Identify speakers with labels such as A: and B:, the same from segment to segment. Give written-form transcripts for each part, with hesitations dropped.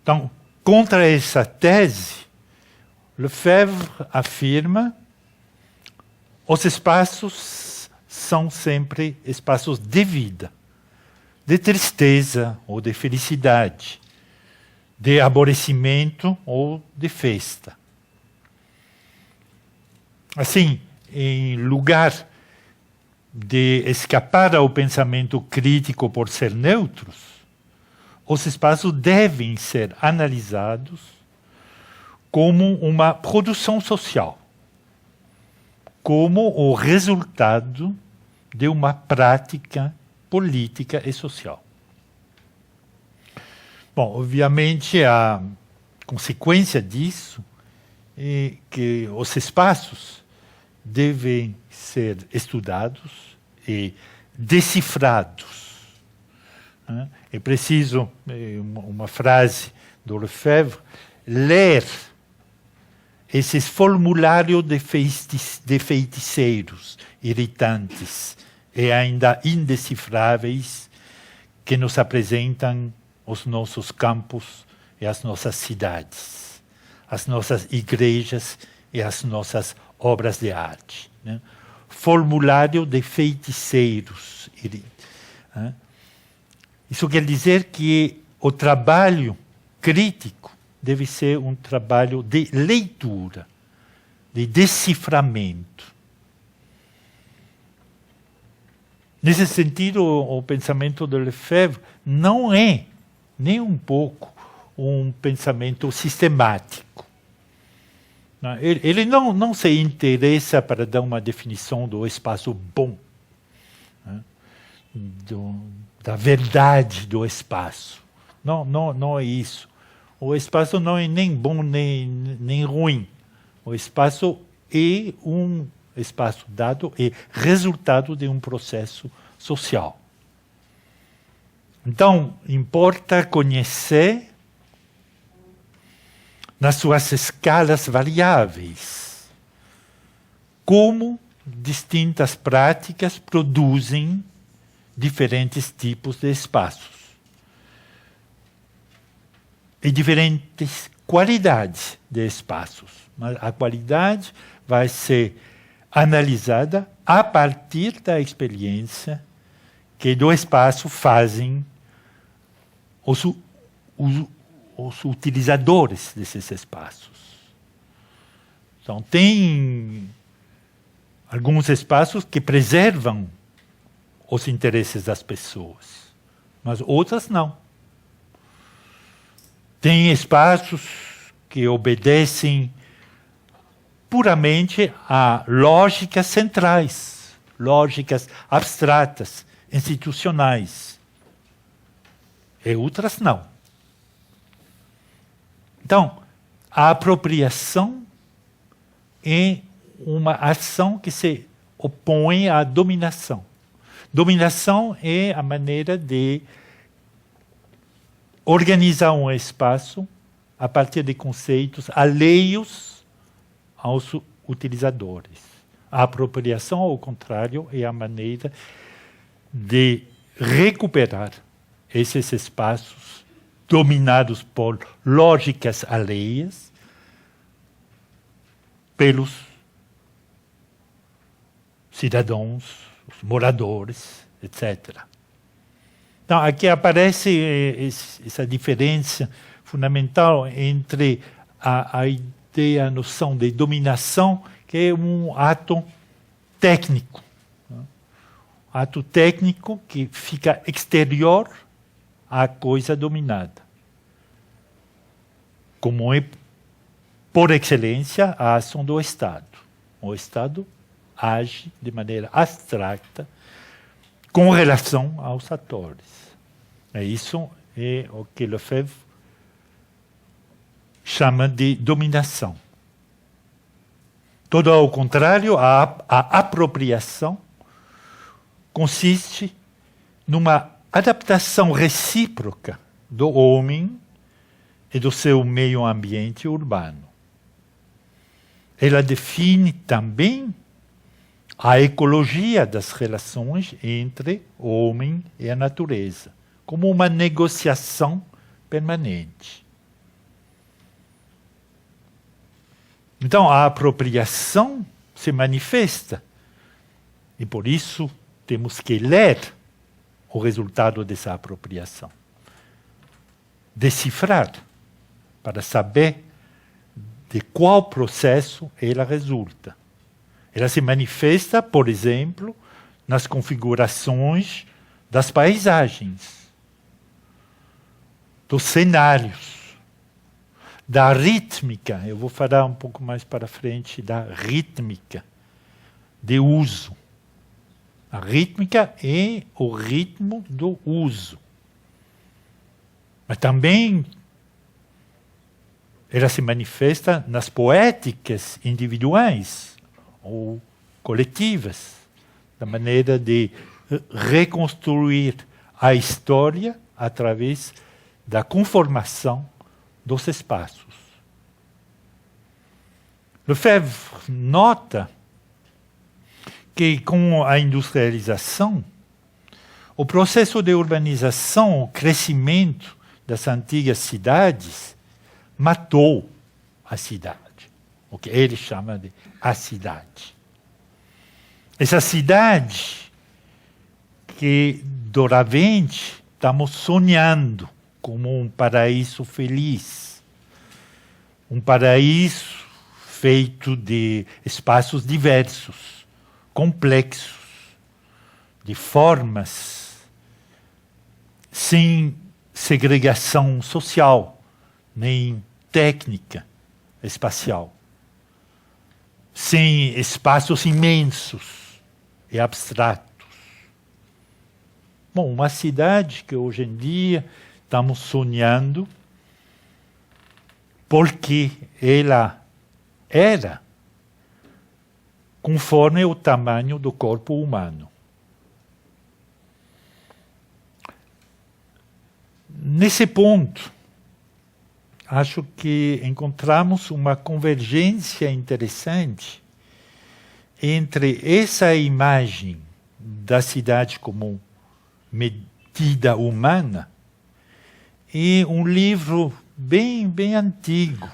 A: Então, contra essa tese, Lefebvre afirma os espaços são sempre espaços de vida, de tristeza ou de felicidade, de aborrecimento ou de festa. Assim, em lugar de escapar ao pensamento crítico por ser neutros, os espaços devem ser analisados como uma produção social, como o resultado de uma prática política e social. Bom, obviamente, a consequência disso é que os espaços devem ser estudados e decifrados. É preciso, uma frase do Lefebvre, ler esses formulários de feiticeiros irritantes e ainda indecifráveis que nos apresentam os nossos campos e as nossas cidades, as nossas igrejas e as nossas obras de arte. Né? Formulário de feiticeiros. Isso quer dizer que o trabalho crítico deve ser um trabalho de leitura, de deciframento. Nesse sentido, o pensamento de Lefebvre não é nem um pouco um pensamento sistemático. Ele não se interessa para dar uma definição do espaço bom, né? Da verdade do espaço. Não é isso. O espaço não é nem bom nem ruim. O espaço é um espaço dado, é resultado de um processo social. Então, importa conhecer nas suas escalas variáveis como distintas práticas produzem diferentes tipos de espaços e diferentes qualidades de espaços. Mas a qualidade vai ser analisada a partir da experiência que do espaço fazem os utilizadores desses espaços. Então, tem alguns espaços que preservam os interesses das pessoas, mas outras não. Tem espaços que obedecem puramente a lógicas centrais, lógicas abstratas, institucionais, e outras não. Então, a apropriação é uma ação que se opõe à dominação. Dominação é a maneira de organizar um espaço a partir de conceitos alheios aos utilizadores. A apropriação, ao contrário, é a maneira de recuperar esses espaços dominados por lógicas alheias pelos cidadãos, os moradores, etc. Então, aqui aparece essa diferença fundamental entre a ideia, a noção de dominação, que é um ato técnico. Ato técnico que fica exterior à coisa dominada. Como é, por excelência, a ação do Estado. O Estado age de maneira abstrata com relação aos atores. Isso é o que Lefebvre chama de dominação. Todo ao contrário, a apropriação consiste numa adaptação recíproca do homem e do seu meio ambiente urbano. Ela define também a ecologia das relações entre o homem e a natureza, como uma negociação permanente. Então, a apropriação se manifesta. E por isso temos que ler o resultado dessa apropriação. Decifrar, para saber de qual processo ela resulta. Ela se manifesta, por exemplo, nas configurações das paisagens, dos cenários, da rítmica. Eu vou falar um pouco mais para frente da rítmica de uso. A rítmica é o ritmo do uso. Mas também ela se manifesta nas poéticas individuais ou coletivas, da maneira de reconstruir a história através da conformação dos espaços. Lefebvre nota que, com a industrialização, o processo de urbanização, o crescimento das antigas cidades, matou a cidade, o que ele chama de a cidade. Essa cidade que, doravante, estamos sonhando como um paraíso feliz, um paraíso feito de espaços diversos, complexos, de formas, sem segregação social, nem técnica espacial, sem espaços imensos e abstratos. Bom, uma cidade que hoje em dia estamos sonhando porque ela era conforme o tamanho do corpo humano. Nesse ponto, acho que encontramos uma convergência interessante entre essa imagem da cidade como medida humana e um livro bem antigo,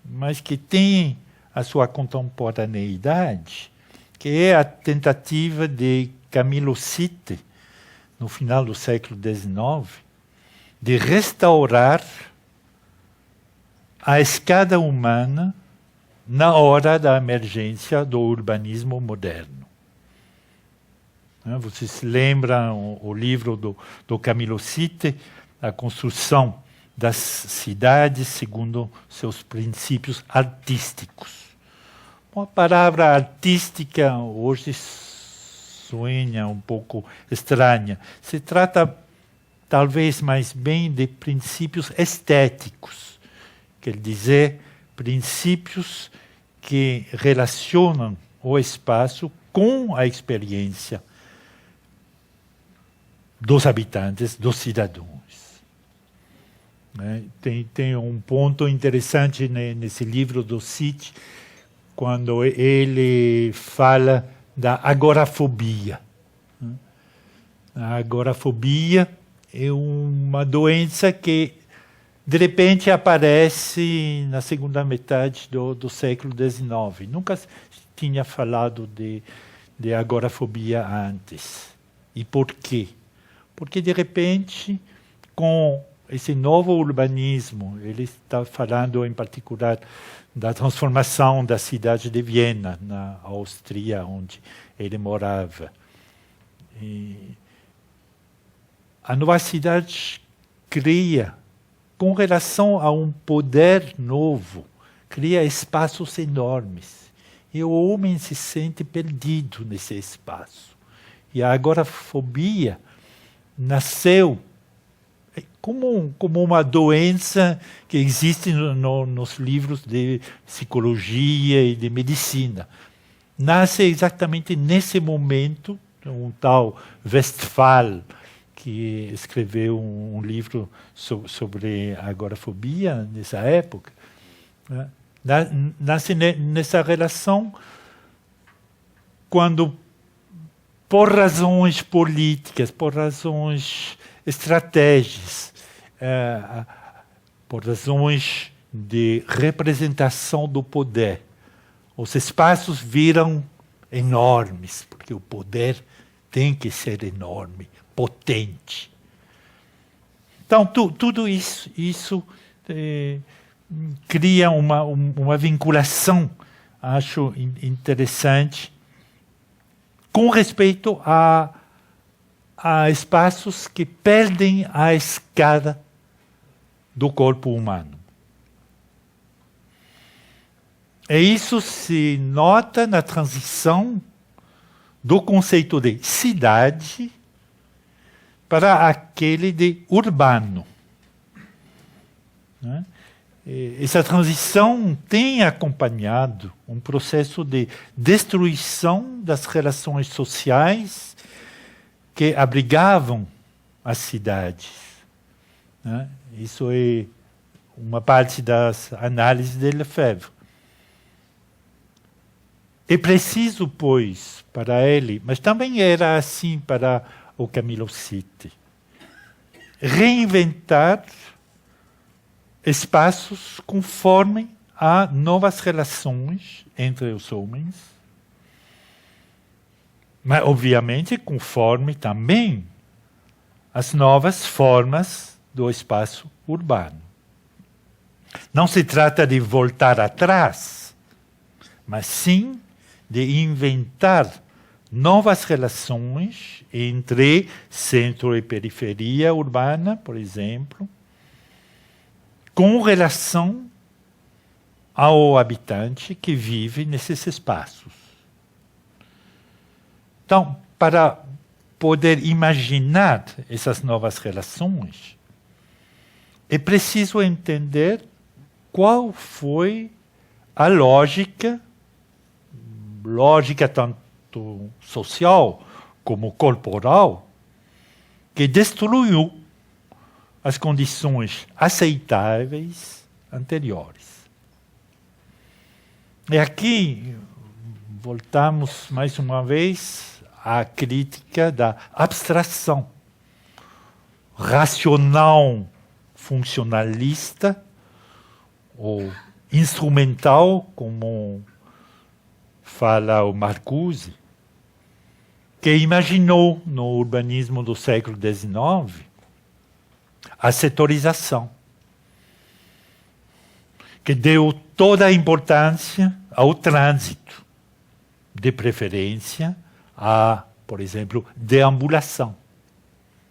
A: mas que tem a sua contemporaneidade, que é a tentativa de Camillo Sitte, no final do século XIX, de restaurar a escada humana na hora da emergência do urbanismo moderno. Vocês se lembram o livro do Camillo Sitte, a construção das cidades segundo seus princípios artísticos. Bom, a palavra artística hoje soa um pouco estranha. Se trata talvez mais bem de princípios estéticos, quer dizer, princípios que relacionam o espaço com a experiência dos habitantes, dos cidadãos. Tem um ponto interessante nesse livro do Sitte, quando ele fala da agorafobia. A agorafobia é uma doença que, de repente, aparece na segunda metade do século XIX. Nunca tinha falado de agorafobia antes. E por quê? Porque, de repente, com esse novo urbanismo, ele está falando, em particular, da transformação da cidade de Viena, na Áustria, onde ele morava. E a nova cidade cria, com relação a um poder novo, cria espaços enormes. E o homem se sente perdido nesse espaço. E a agorafobia nasceu como uma doença que existe nos livros de psicologia e de medicina. Nasce exatamente nesse momento, um tal Westphal, que escreveu um livro sobre a agorafobia nessa época, nasce nessa relação quando, por razões políticas, por razões estratégicas, por razões de representação do poder. Os espaços viram enormes, porque o poder tem que ser enorme, potente. Então, tudo isso cria uma vinculação, acho interessante, com respeito a espaços que perdem a escala do corpo humano. E isso se nota na transição do conceito de cidade para aquele de urbano. Né? Essa transição tem acompanhado um processo de destruição das relações sociais que abrigavam as cidades. Né? Isso é uma parte das análises de Lefebvre. É preciso, pois, para ele, mas também era assim para o Camilo Sitte, reinventar espaços conforme a novas relações entre os homens, mas, obviamente, conforme também as novas formas do espaço urbano. Não se trata de voltar atrás, mas sim de inventar novas relações entre centro e periferia urbana, por exemplo, com relação ao habitante que vive nesses espaços. Então, para poder imaginar essas novas relações, é preciso entender qual foi a lógica tanto social como corporal, que destruiu as condições aceitáveis anteriores. E aqui voltamos mais uma vez à crítica da abstração racional funcionalista ou instrumental, como fala o Marcuse, que imaginou no urbanismo do século XIX a setorização, que deu toda a importância ao trânsito, de preferência a, por exemplo, deambulação.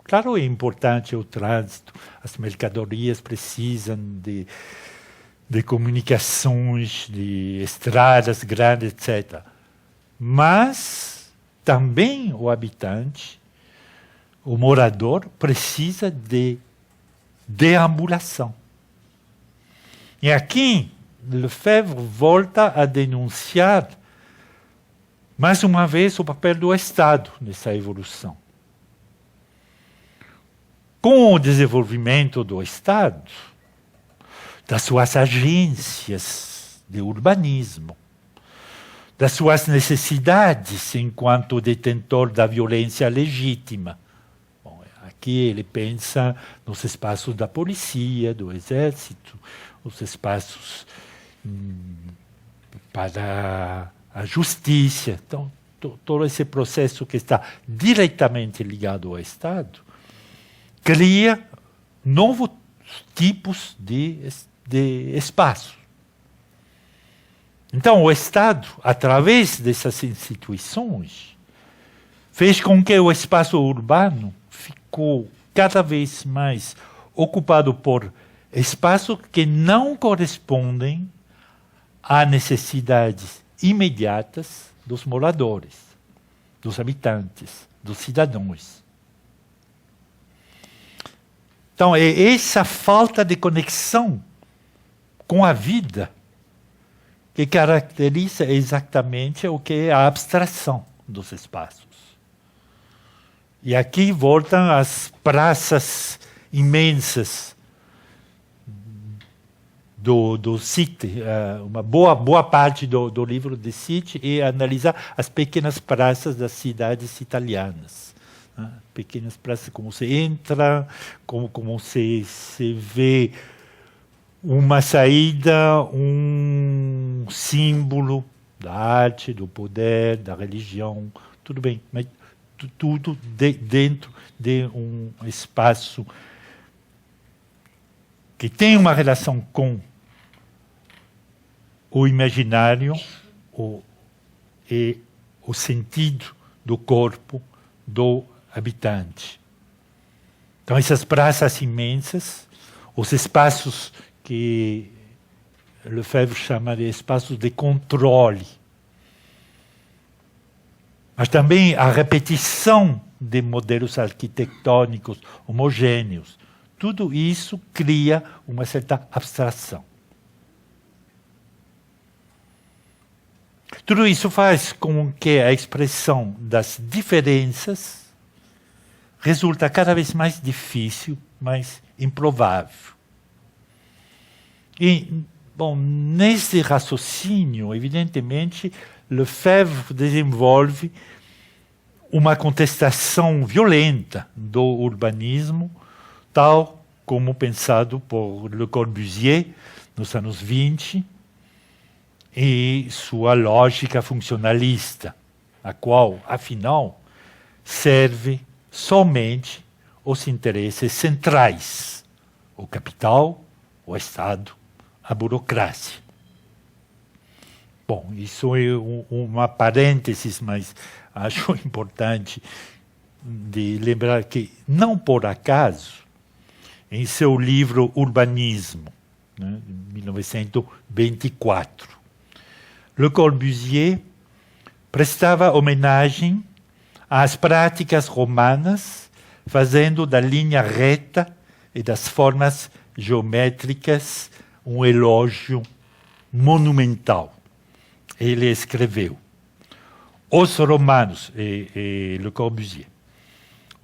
A: Claro, é importante o trânsito, as mercadorias precisam de comunicações, de estradas grandes, etc. Mas também o habitante, o morador, precisa de deambulação. E aqui, Lefebvre volta a denunciar, mais uma vez, o papel do Estado nessa evolução. Com o desenvolvimento do Estado, das suas agências de urbanismo, das suas necessidades enquanto detentor da violência legítima. Bom, aqui ele pensa nos espaços da polícia, do exército, os espaços para a justiça. Então, todo esse processo que está diretamente ligado ao Estado cria novos tipos de espaço. Então, o Estado, através dessas instituições, fez com que o espaço urbano ficou cada vez mais ocupado por espaços que não correspondem a necessidades imediatas dos moradores, dos habitantes, dos cidadãos. Então, é essa falta de conexão com a vida que caracteriza exatamente o que é a abstração dos espaços. E aqui voltam as praças imensas do Sitte. Uma boa parte do livro de Sitte é analisar as pequenas praças das cidades italianas. Pequenas praças, como se entra, como se vê uma saída, um símbolo da arte, do poder, da religião, tudo bem, mas tudo dentro de um espaço que tem uma relação com o imaginário e o sentido do corpo do habitante. Então, essas praças imensas, os espaços que Lefebvre chama de espaços de controle, mas também a repetição de modelos arquitetônicos homogêneos, tudo isso cria uma certa abstração. Tudo isso faz com que a expressão das diferenças resulta cada vez mais difícil, mais improvável. E, bom, nesse raciocínio, evidentemente, Lefebvre desenvolve uma contestação violenta do urbanismo, tal como pensado por Le Corbusier nos anos 20, e sua lógica funcionalista, a qual, afinal, serve somente os interesses centrais, o capital, o Estado, a burocracia. Bom, isso é uma parênteses, mas acho importante de lembrar que, não por acaso, em seu livro Urbanismo, né, de 1924, Le Corbusier prestava homenagem às práticas romanas, fazendo da linha reta e das formas geométricas um elogio monumental. Ele escreveu: os romanos, Le Corbusier,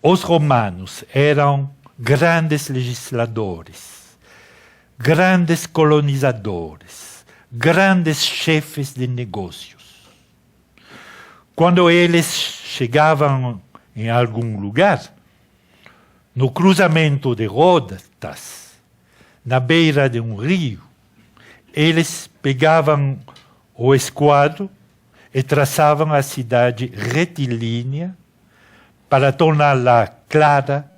A: os romanos eram grandes legisladores, grandes colonizadores, grandes chefes de negócios. Quando eles chegavam em algum lugar, no cruzamento de rotas, na beira de um rio, eles pegavam o esquadro e traçavam a cidade retilínea para torná-la clara